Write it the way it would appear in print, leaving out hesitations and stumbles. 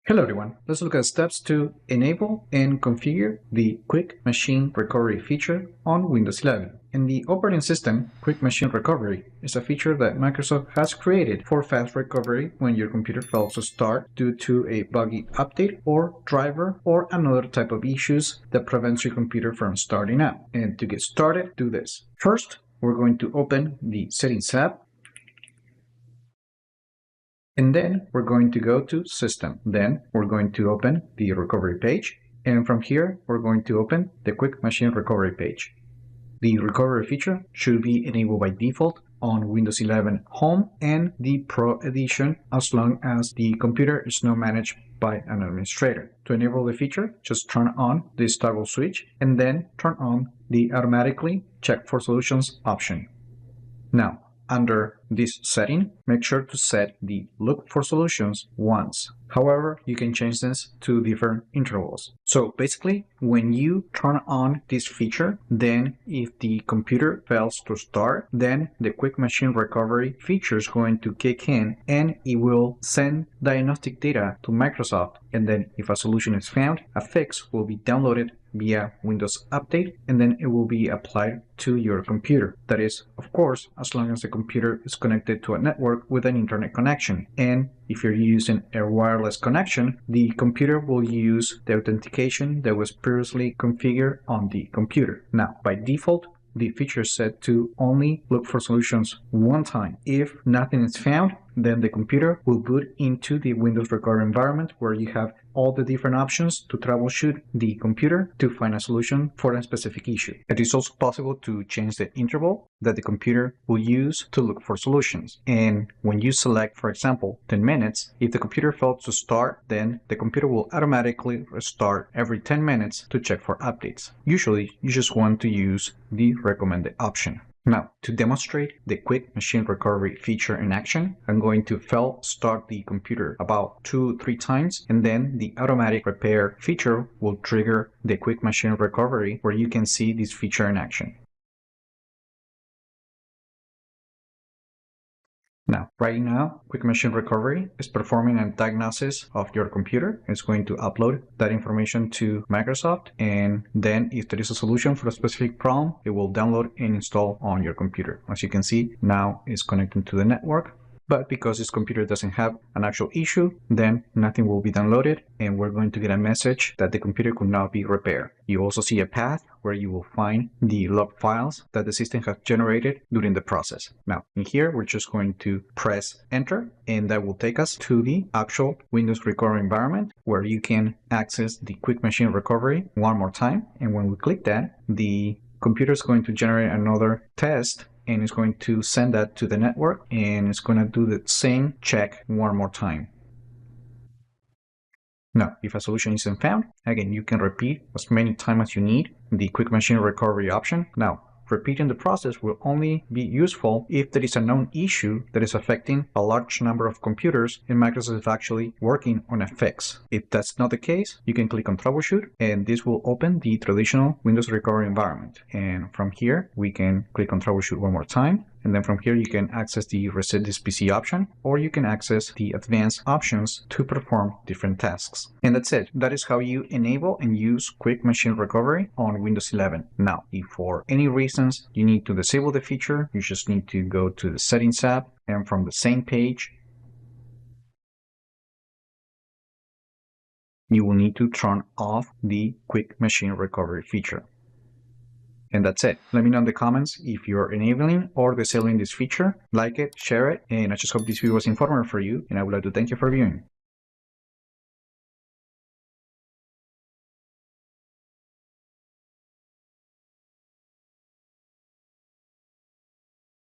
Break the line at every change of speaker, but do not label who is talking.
Hello everyone, let's look at steps to enable and configure the Quick Machine Recovery feature on Windows 11. In the operating system, Quick Machine Recovery is a feature that Microsoft has created for fast recovery when your computer fails to start due to a buggy update or driver or another type of issues that prevents your computer from starting up. And to get started, do this. First, we're going to open the Settings tab. And then we're going to go to System. Then we're going to open the recovery page. And from here, we're going to open the Quick Machine Recovery page. The recovery feature should be enabled by default on Windows 11 Home and the Pro Edition as long as the computer is not managed by an administrator. To enable the feature, just turn on this toggle switch and then turn on the Automatically Check for Solutions option. Now, under this setting, make sure to set the Look for Solutions once. However, you can change this to different intervals. So basically, when you turn on this feature, then if the computer fails to start, then the Quick Machine Recovery feature is going to kick in and it will send diagnostic data to Microsoft. And then if a solution is found, a fix will be downloaded via Windows Update, and then it will be applied to your computer. That is, of course, as long as the computer is connected to a network with an internet connection. And if you're using a wireless connection, the computer will use the authentication that was previously configured on the computer. Now, by default, the feature is set to only look for solutions one time. If nothing is found, then the computer will boot into the Windows recovery environment where you have all the different options to troubleshoot the computer to find a solution for a specific issue. It is also possible to change the interval that the computer will use to look for solutions. And when you select, for example, 10 minutes, if the computer fails to start, then the computer will automatically restart every 10 minutes to check for updates. Usually, you just want to use the recommended option. Now, to demonstrate the Quick Machine Recovery feature in action, I'm going to fail start the computer about 2-3 times, and then the automatic repair feature will trigger the Quick Machine Recovery where you can see this feature in action. Now, right now, Quick Machine Recovery is performing a diagnosis of your computer. It's going to upload that information to Microsoft, and then if there is a solution for a specific problem, it will download and install on your computer. As you can see, now it's connected to the network, but because this computer doesn't have an actual issue, then nothing will be downloaded, and we're going to get a message that the computer could not be repaired. You also see a path where you will find the log files that the system has generated during the process. Now, in here, we're just going to press enter, and that will take us to the actual Windows recovery environment where you can access the Quick Machine Recovery one more time. And when we click that, the computer is going to generate another test, and it's going to send that to the network, and it's going to do the same check one more time. Now, if a solution isn't found, again, you can repeat as many times as you need the Quick Machine Recovery option. Now, repeating the process will only be useful if there is a known issue that is affecting a large number of computers and Microsoft is actually working on a fix. If that's not the case, you can click on Troubleshoot, and this will open the traditional Windows recovery environment. And from here, we can click on Troubleshoot one more time. And then from here, you can access the Reset This PC option, or you can access the advanced options to perform different tasks. And that's it. That is how you enable and use Quick Machine Recovery on Windows 11. Now, if for any reasons you need to disable the feature, you just need to go to the Settings tab, and from the same page, you will need to turn off the Quick Machine Recovery feature. And that's it. Let me know in the comments if you're enabling or disabling this feature. Like it, share it, and I just hope this video was informative for you, and I would like to thank you for viewing.